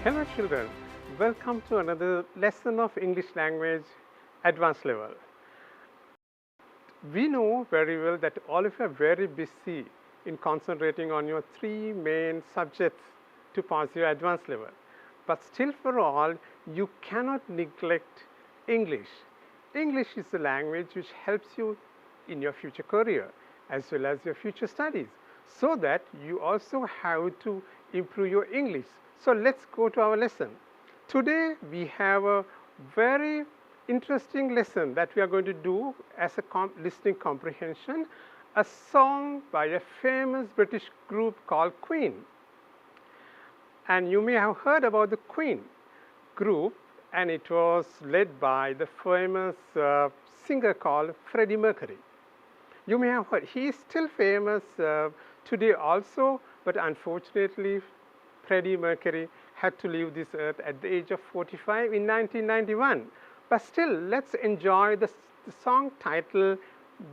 Hello children, welcome to another lesson of English language advanced level. We know very well that all of you are very busy in concentrating on your three main subjects to pass your advanced level. But still for all, you cannot neglect English. English is the language which helps you in your future career as well as your future studies, so that you also have to improve your English. So let's go to our lesson. Today we have a very interesting lesson that we are going to do as a listening comprehension, a song by a famous British group called Queen. And you may have heard about the Queen group, and it was led by the famous singer called Freddie Mercury. You may have heard, he is still famous today also, but unfortunately Freddie Mercury had to leave this earth at the age of 45 in 1991. But still, let's enjoy the song title,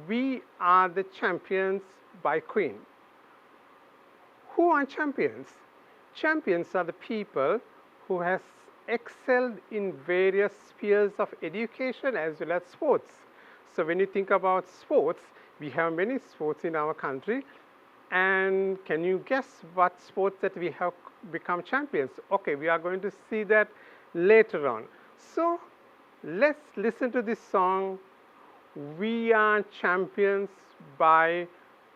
We Are the Champions by Queen. Who are champions? Champions are the people who has excelled in various spheres of education as well as sports. So when you think about sports, we have many sports in our country. And can you guess what sports that we have become champions? Okay, we are going to see that later on. So let's listen to this song, We Are Champions by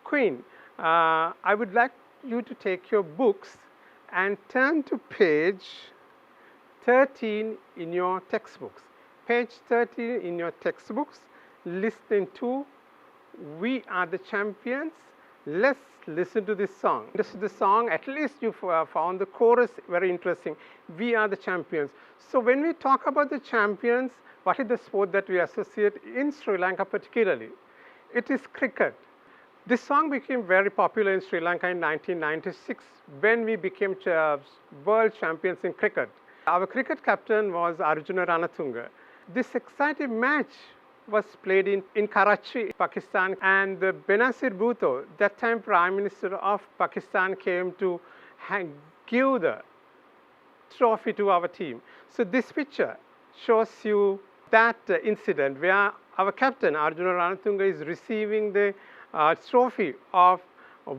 Queen. I would like you to take your books and turn to page 13 in your textbooks. Page 13 in your textbooks, listen to We Are the Champions. Let's listen to this song. This is the song, at least you found the chorus very interesting. We are the champions. So when we talk about the champions, what is the sport that we associate in Sri Lanka particularly? It is cricket. This song became very popular in Sri Lanka in 1996 when we became world champions in cricket. Our cricket captain was Arjuna Ranatunga. This exciting match was played in Karachi, Pakistan, and Benazir Bhutto, that time Prime Minister of Pakistan, came to give the trophy to our team. So this picture shows you that incident where our captain Arjuna Ranatunga is receiving the trophy of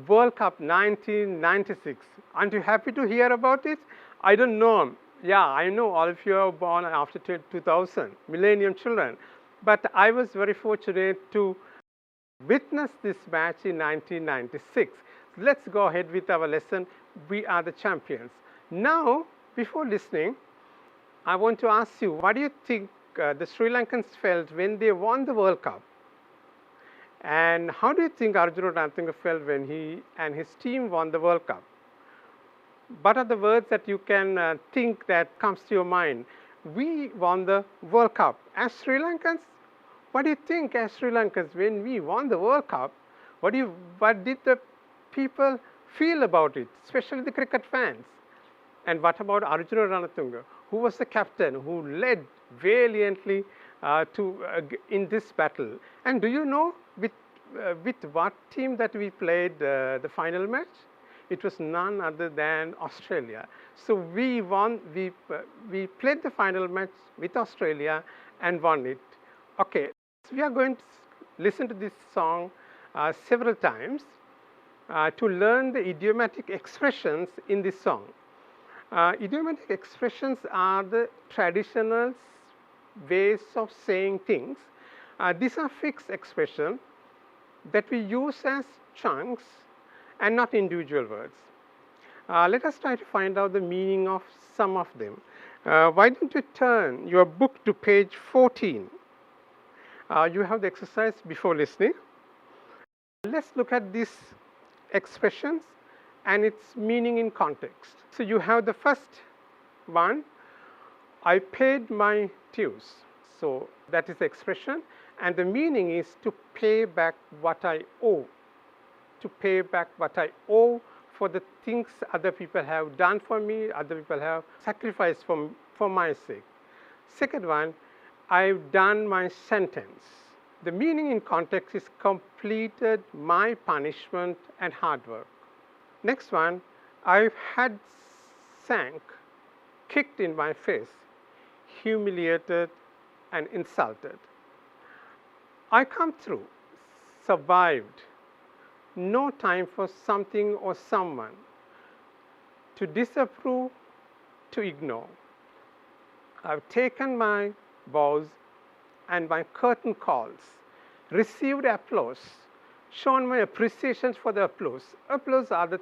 World Cup 1996. Aren't you happy to hear about it? I don't know. Yeah, I know all of you are born after 2000, millennium children. But I was very fortunate to witness this match in 1996. Let's go ahead with our lesson, We Are the Champions. Now, before listening, I want to ask you, what do you think the Sri Lankans felt when they won the World Cup? And how do you think Arjuna Ranatunga felt when he and his team won the World Cup? What are the words that you can think that comes to your mind? We won the World Cup. As Sri Lankans, what do you think as Sri Lankans when we won the World Cup? What did the people feel about it, especially the cricket fans? And what about Arjuna Ranatunga, who was the captain, who led valiantly in this battle? And do you know with what team that we played the final match? It was none other than Australia. So we won. We played the final match with Australia and won it. Okay, so we are going to listen to this song several times to learn the idiomatic expressions in this song. Idiomatic expressions are the traditional ways of saying things. These are fixed expressions that we use as chunks and not individual words. Let us try to find out the meaning of some of them. Why don't you turn your book to page 14? You have the exercise before listening. Let's look at these expressions and its meaning in context. So you have the first one, I paid my dues. So that is the expression, and the meaning is to pay back what I owe. To pay back what I owe for the things other people have done for me, other people have sacrificed for my sake. Second one, I've done my sentence. The meaning in context is completed my punishment and hard work. Next one, I've had sank kicked in my face, humiliated and insulted. I come through, survived. No time for something or someone to disapprove, to ignore. I've taken my bows and my curtain calls, received applause, shown my appreciation for the applause. Applause are the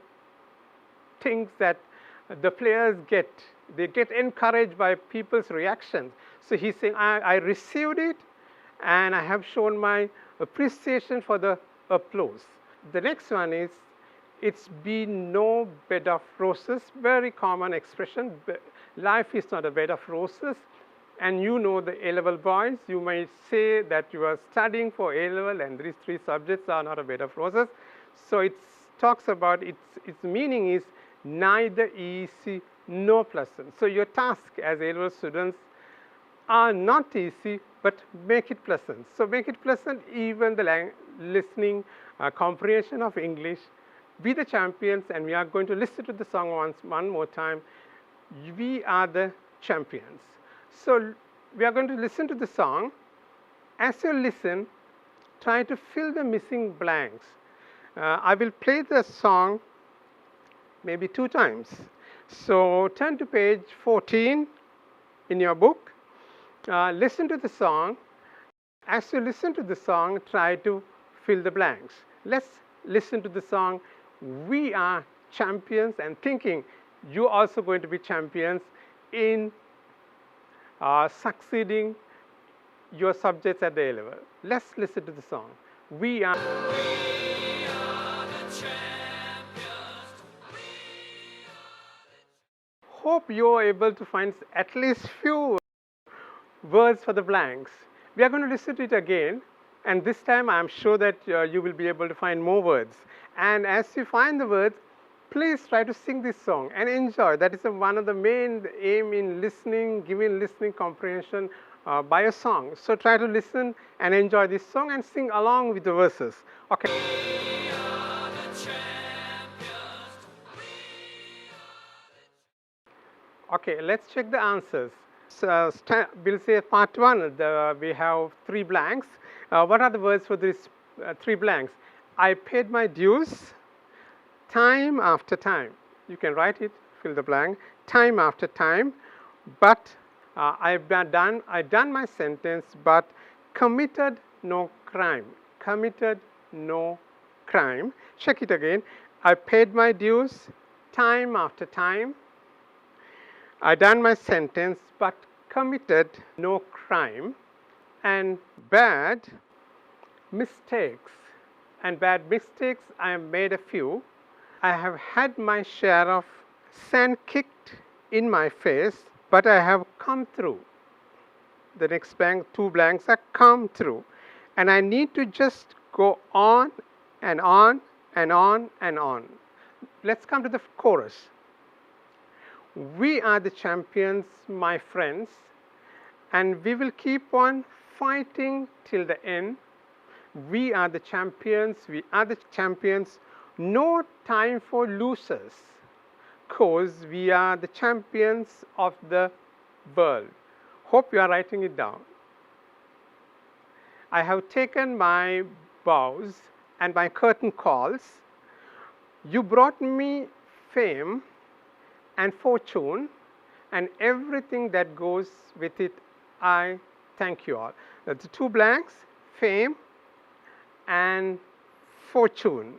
things that the players get. They get encouraged by people's reactions. So he's saying, I received it and I have shown my appreciation for the applause. The next one is, it's been no bed of roses. Very common expression. Life is not a bed of roses. And you know the A-level boys, you may say that you are studying for A-level and these three subjects are not a bed of roses. So it talks about, its meaning is neither easy nor pleasant. So your task as A-level students are not easy, but make it pleasant. So make it pleasant, even the listening, comprehension of English. Be the champions, and we are going to listen to the song one more time. We are the champions. So we are going to listen to the song. As you listen, try to fill the missing blanks. I will play the song maybe 2 times. So turn to page 14 in your book. Listen to the song. As you listen to the song, try to fill the blanks. Let's listen to the song, We Are Champions, and thinking you're also going to be champions in succeeding your subjects at the A-level. Let's listen to the song. We are the champions. Hope you're able to find at least few words for the blanks. We are going to listen to it again, and this time I'm sure that you will be able to find more words. And as you find the words, please try to sing this song and enjoy. That is one of the main aim in listening, giving listening comprehension by a song. So try to listen and enjoy this song and sing along with the verses. Okay. We are the champions. Okay, let's check the answers. So we'll say part 1, we have 3 blanks. What are the words for these 3 blanks? I paid my dues. Time after time. You can write it, fill the blank. Time after time. But I've done my sentence, but committed no crime. Committed no crime. Check it again. I paid my dues time after time. I done my sentence, but committed no crime. And bad mistakes. And bad mistakes, I have made a few. I have had my share of sand kicked in my face, but I have come through. The next blank, 2 blanks are come through. And I need to just go on and on and on and on. Let's come to the chorus. We are the champions, my friends, and we will keep on fighting till the end. We are the champions, we are the champions. No time for losers, because we are the champions of the world. Hope you are writing it down. I have taken my bows and my curtain calls. You brought me fame and fortune and everything that goes with it. I thank you all. That's the 2 blanks, fame and fortune.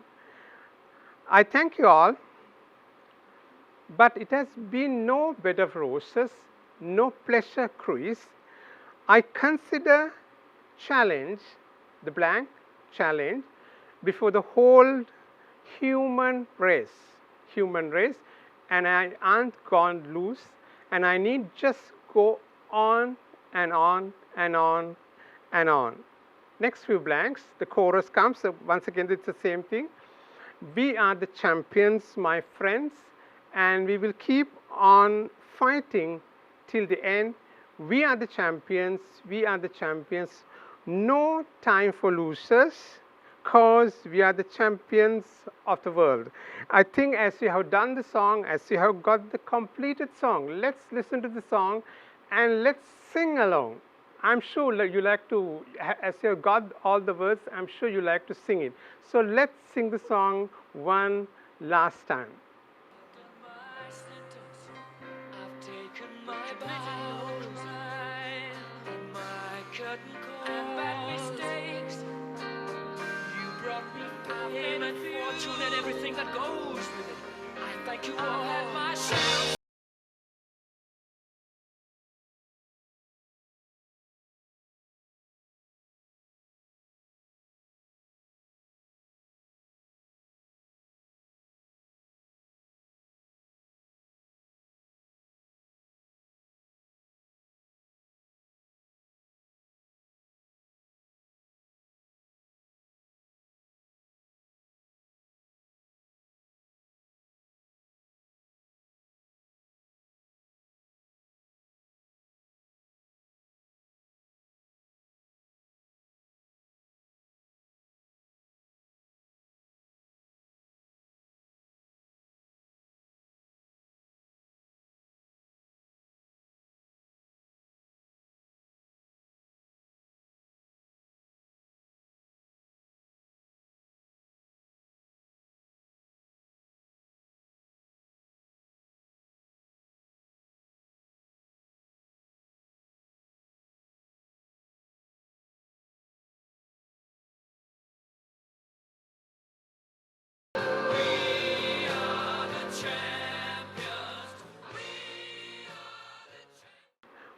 I thank you all, but it has been no bed of roses, no pleasure cruise. I consider challenge, the blank, challenge, before the whole human race, and I aren't gone loose, and I need just go on and on and on and on. Next few blanks, the chorus comes. So once again, it's the same thing. We are the champions, my friends, and we will keep on fighting till the end. We are the champions, we are the champions. No time for losers, because we are the champions of the world. I think as you have done the song, as you have got the completed song, let's listen to the song and let's sing along. I'm sure you like to, as you have got all the words, I'm sure you like to sing it. So let's sing the song one last time. I've taken my bows and my curtain calls and bad mistakes. You brought me fame and fortune and everything that goes with it. I thank you all. I've had my share.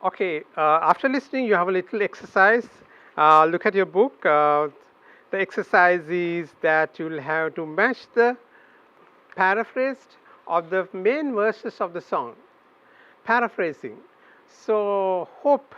Okay, after listening, you have a little exercise. Look at your book. The exercise is that you'll have to match the paraphrased of the main verses of the song. Paraphrasing. So, hope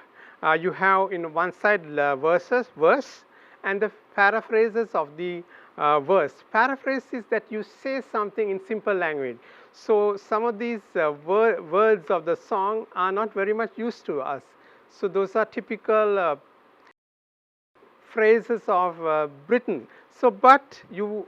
you have in one side verse, and the paraphrases of the verse. Paraphrase is that you say something in simple language. So, some of these words of the song are not very much used to us. So, those are typical phrases of Britain. So, but you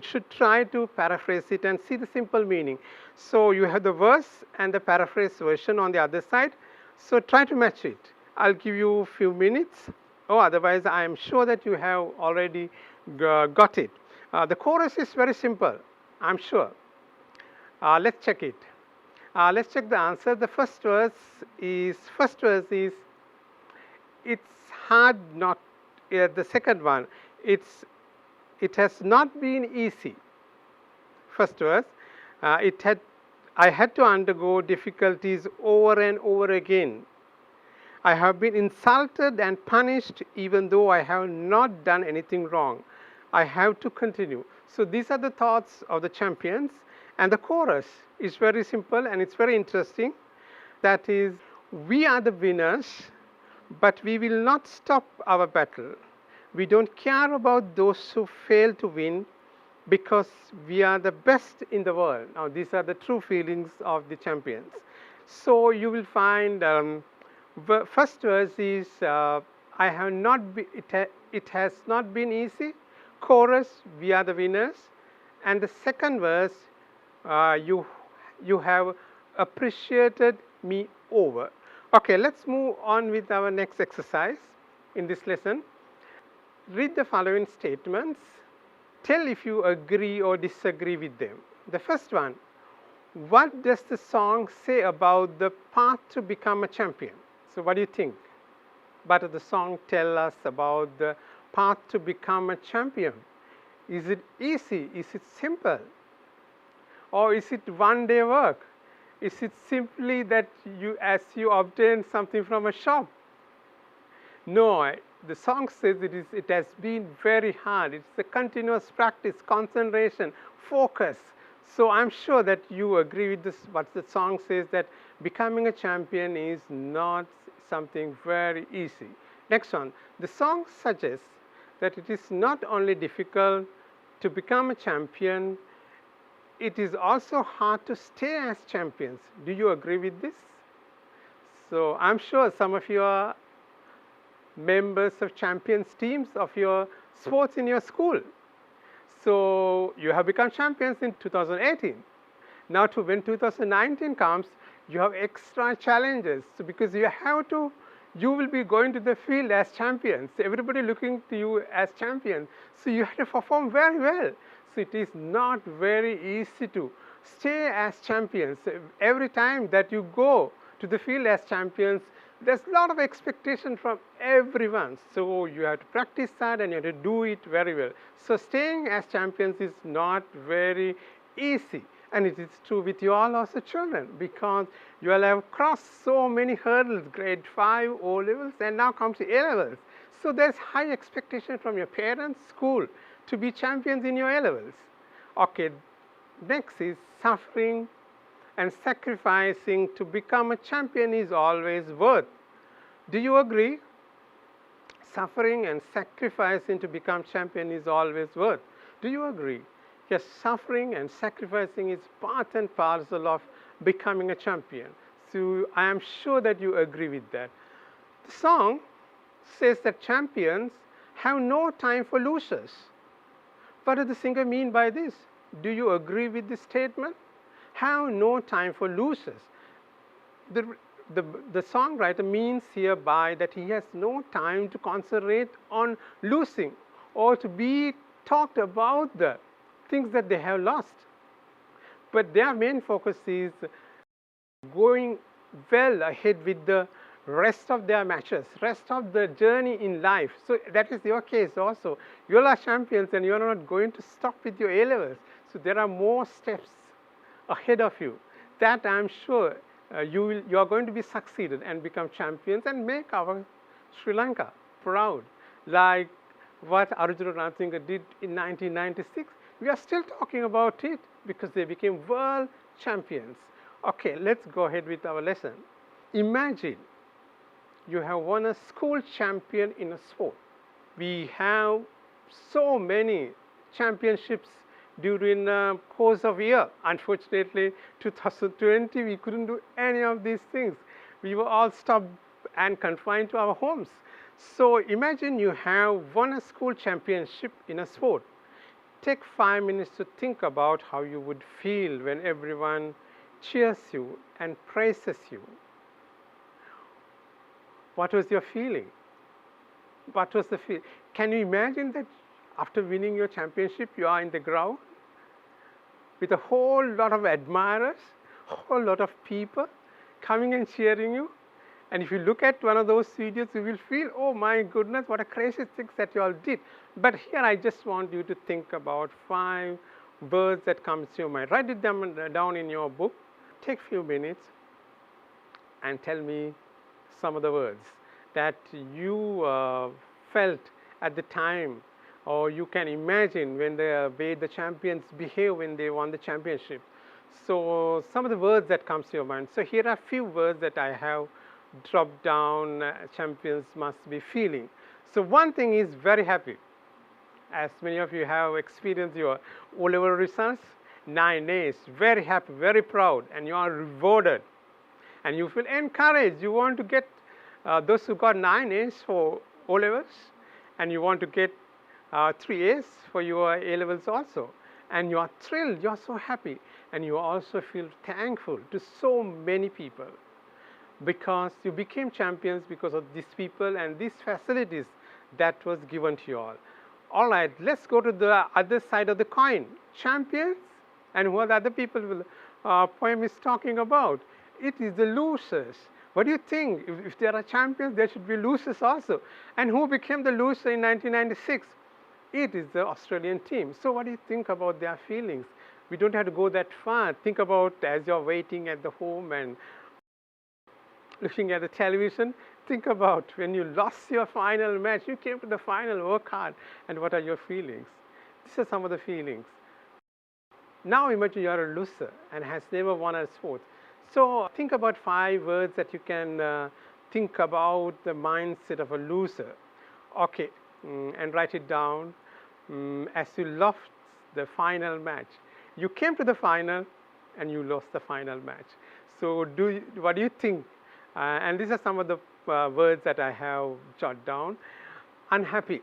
should try to paraphrase it and see the simple meaning. So, you have the verse and the paraphrase version on the other side. So, try to match it. I'll give you a few minutes. Oh, otherwise, I am sure that you have already got it. The chorus is very simple, I'm sure. Let's check it. Let's check the answer. The first verse is it's hard not. The second one, it has not been easy. First verse, I had to undergo difficulties over and over again. I have been insulted and punished even though I have not done anything wrong. I have to continue. So these are the thoughts of the champions, and the chorus is very simple and it's very interesting. That is, we are the winners, but we will not stop our battle. We don't care about those who fail to win because we are the best in the world. Now, these are the true feelings of the champions. So, you will find first verse is I have not be, it has not been easy. Chorus, we are the winners. And the second verse, you have appreciated me over. Okay, let's move on with our next exercise in this lesson. Read the following statements. Tell if you agree or disagree with them. The first one, what does the song say about the path to become a champion? So what do you think? What does the song tell us about the path to become a champion? Is it easy? Is it simple? Or is it one-day work? Is it simply that as you obtain something from a shop? No, the song says it has been very hard. It's a continuous practice, concentration, focus. So I'm sure that you agree with this, what the song says, that becoming a champion is not something very easy. Next one, the song suggests that it is not only difficult to become a champion, it is also hard to stay as champions. Do you agree with this? So I'm sure some of you are members of champions teams of your sports in your school. So you have become champions in 2018. Now when 2019 comes, you have extra challenges. So because you will be going to the field as champions. Everybody looking to you as champions. So you have to perform very well. So it is not very easy to stay as champions. Every time that you go to the field as champions, there's a lot of expectation from everyone. So you have to practice that and you have to do it very well. So staying as champions is not very easy. And it is true with you all also children, because you will have crossed so many hurdles, grade 5, O levels, and now comes A levels. So there's high expectation from your parents, school, to be champions in your A levels. Okay, next is suffering and sacrificing to become a champion is always worth. Do you agree? Suffering and sacrificing to become champion is always worth. Do you agree? Yes, suffering and sacrificing is part and parcel of becoming a champion. So I am sure that you agree with that. The song says that champions have no time for losers. What does the singer mean by this? Do you agree with this statement? Have no time for losers. The songwriter means hereby that he has no time to concentrate on losing or to be talked about the things that they have lost. But their main focus is going well ahead with the rest of their matches, rest of the journey in life. So that is your case also. You are champions and you are not going to stop with your A levels. So there are more steps ahead of you that I am sure you are going to be succeeded and become champions and make our Sri Lanka proud, like what Arjuna Ranasinghe did in 1996. We are still talking about it because they became world champions. Okay, let's go ahead with our lesson. Imagine you have won a school champion in a sport. We have so many championships during the course of a year. Unfortunately, 2020, we couldn't do any of these things. We were all stopped and confined to our homes. So imagine you have won a school championship in a sport. Take 5 minutes to think about how you would feel when everyone cheers you and praises you. What was your feeling? What was the feeling? Can you imagine that after winning your championship, you are in the ground with a whole lot of admirers, a whole lot of people coming and cheering you? And if you look at one of those videos, you will feel, oh my goodness, what a crazy things that you all did. But here I just want you to think about 5 words that come to your mind. Write it down in your book. Take a few minutes and tell me some of the words that you felt at the time, or you can imagine when the way the champions behave when they won the championship. So some of the words that comes to your mind. So here are a few words that I have dropped down, champions must be feeling. So one thing is very happy. As many of you have experienced your O-level results, 9 A's, very happy, very proud, and you are rewarded. And you feel encouraged. You want to get those who got 9 A's for O-levels, and you want to get 3 A's for your A-levels also. And you are thrilled, you are so happy. And you also feel thankful to so many people, because you became champions because of these people and these facilities that was given to you all. All right, let's go to the other side of the coin. Champions, and what other people will poem is talking about. It is the losers. What do you think? If there are champions, there should be losers also. And who became the loser in 1996? It is the Australian team. So what do you think about their feelings? We don't have to go that far. Think about as you're waiting at the home and looking at the television, think about when you lost your final match, you came to the final, work hard, and what are your feelings? These are some of the feelings. Now imagine you are a loser and has never won a sport. So think about 5 words that you can think about the mindset of a loser. Okay, and write it down. As you lost the final match, you came to the final and you lost the final match. So what do you think And these are some of the words that I have jotted down. Unhappy.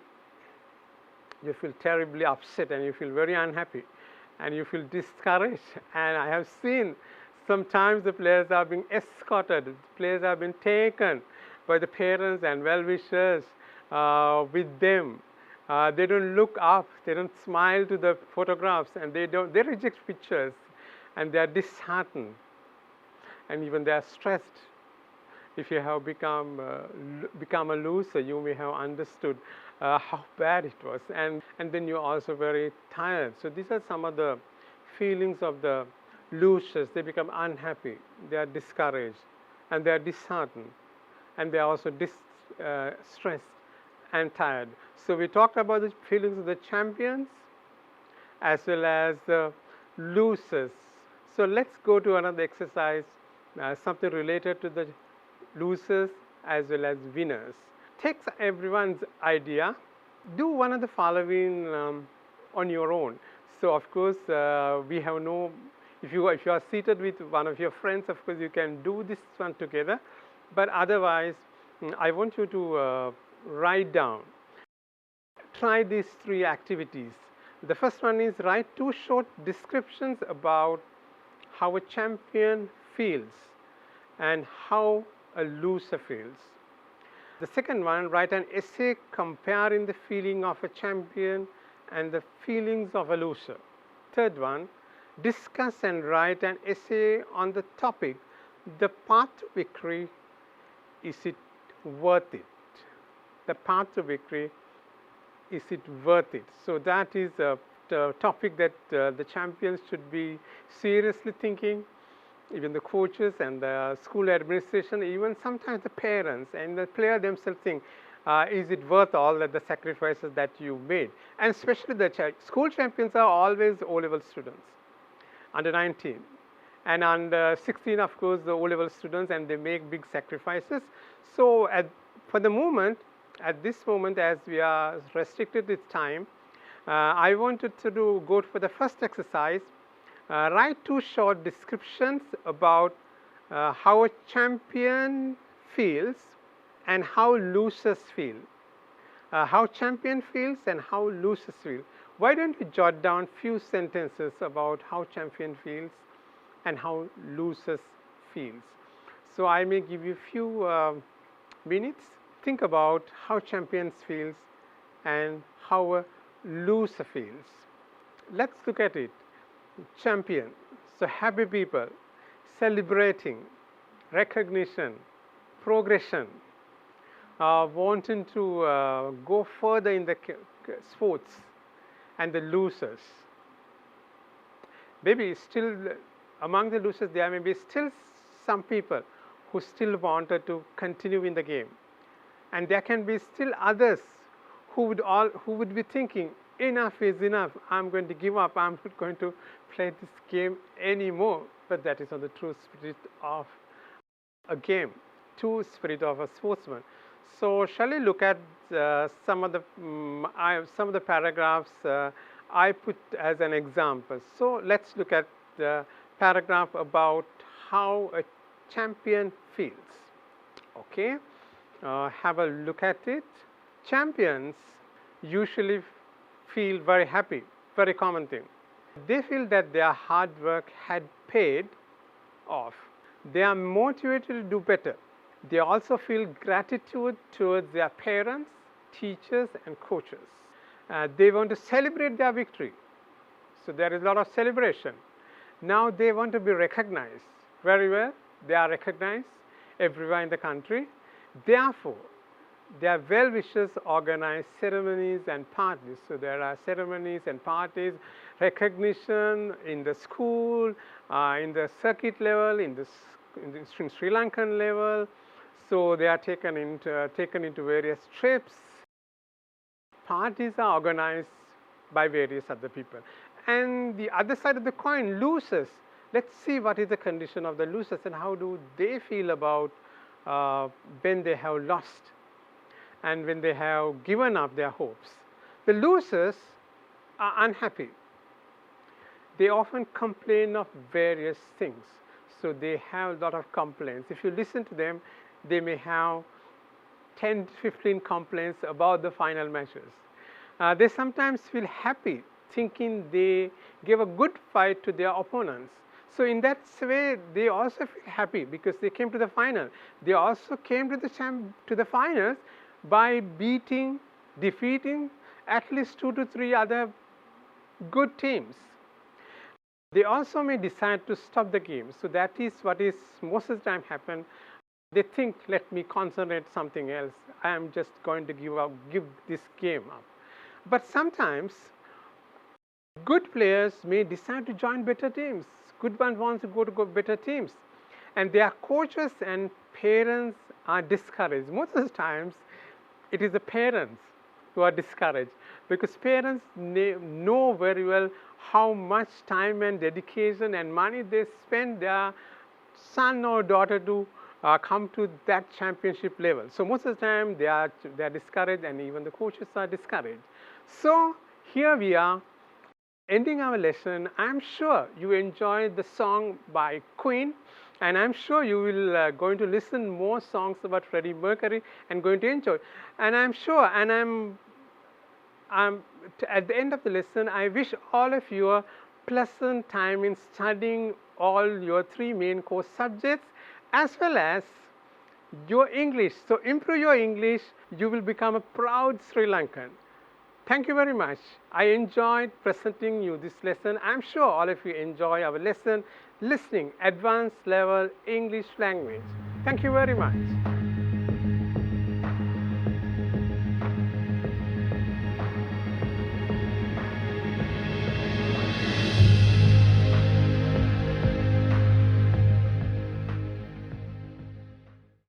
You feel terribly upset and you feel very unhappy and you feel discouraged. And I have seen sometimes the players are being escorted, the players have been taken by the parents and well-wishers with them. They don't look up, they don't smile to the photographs, and they reject pictures, and they are disheartened, and even they are stressed. If you have become a loser, you may have understood how bad it was, and then you're also very tired. So these are some of the feelings of the losers. They become unhappy, they are discouraged, and they are disheartened, and they are also stressed and tired. So we talked about the feelings of the champions as well as the losers. So let's go to another exercise, something related to the losers as well as winners. Take everyone's idea, do one of the following on your own. So of course we have no, if you are seated with one of your friends, of course you can do this one together, but otherwise I want you to write down. Try these 3 activities. The first one is write 2 short descriptions about how a champion feels and how a loser feels. The second one, write an essay comparing the feeling of a champion and the feelings of a loser. Third one, discuss and write an essay on the topic, the path to victory, is it worth it? The path to victory, is it worth it? So that is the topic that the champions should be seriously thinking. Even the coaches and the school administration, even sometimes the parents and the player themselves think, is it worth all the sacrifices that you made? And especially the school champions are always O-level students, under 19. And under 16, of course, the O-level students, and they make big sacrifices. So for the moment, at this moment, as we are restricted with time, I wanted to go for the first exercise. Write 2 short descriptions about how a champion feels and how losers feel. How champion feels and how losers feel. Why don't you jot down few sentences about how champion feels and how losers feels? So I may give you few minutes. Think about how champions feels and how a loser feels. Let's look at it. Champion, so happy people, celebrating, recognition, progression, wanting to go further in the sports, and the losers. Maybe still among the losers there may be still some people who still wanted to continue in the game, and there can be still others who would be thinking, enough is enough, I'm going to give up, I'm not going to play this game anymore. But that is not the true spirit of a game, true spirit of a sportsman. So shall we look at some of the paragraphs I put as an example. So let's look at the paragraph about how a champion feels. Okay, have a look at it. Champions usually feel very happy, very common thing. They feel that their hard work had paid off. They are motivated to do better. They also feel gratitude towards their parents, teachers, and coaches. They want to celebrate their victory. So there is a lot of celebration. Now they want to be recognized. Very well, they are recognized everywhere in the country. Therefore, their well-wishers organize ceremonies and parties. So there are ceremonies and parties, recognition in the school, in the circuit level, in the Sri Lankan level. So they are taken into various trips. Parties are organized by various other people. And the other side of the coin, losers. Let's see what is the condition of the losers and how do they feel about when they have lost and when they have given up their hopes. The losers are unhappy. They often complain of various things. so they have a lot of complaints. If you listen to them, they may have 10 to 15 complaints about the final matches. They sometimes feel happy thinking they gave a good fight to their opponents. So in that way, they also feel happy because they came to the final. They also came to the finals by defeating at least 2 to 3 other good teams. They also may decide to stop the game. So that is what is most of the time happen. They think, let me concentrate something else. I am just going to give this game up. But sometimes good players may decide to join better teams. Good ones want to go better teams. And their coaches and parents are discouraged. Most of the times, it is the parents who are discouraged because parents know very well how much time and dedication and money they spend their son or daughter to come to that championship level. So most of the time they are discouraged, and even the coaches are discouraged. So here we are ending our lesson. I'm sure you enjoyed the song by Queen, and I'm sure you will going to listen more songs about Freddie Mercury and going to enjoy. And I'm sure, and at the end of the lesson, I wish all of you a pleasant time in studying all your 3 main course subjects as well as your English. So improve your English, you will become a proud Sri Lankan. Thank you very much. I enjoyed presenting you this lesson. I'm sure all of you enjoy our lesson, listening advanced level English language. Thank you very much.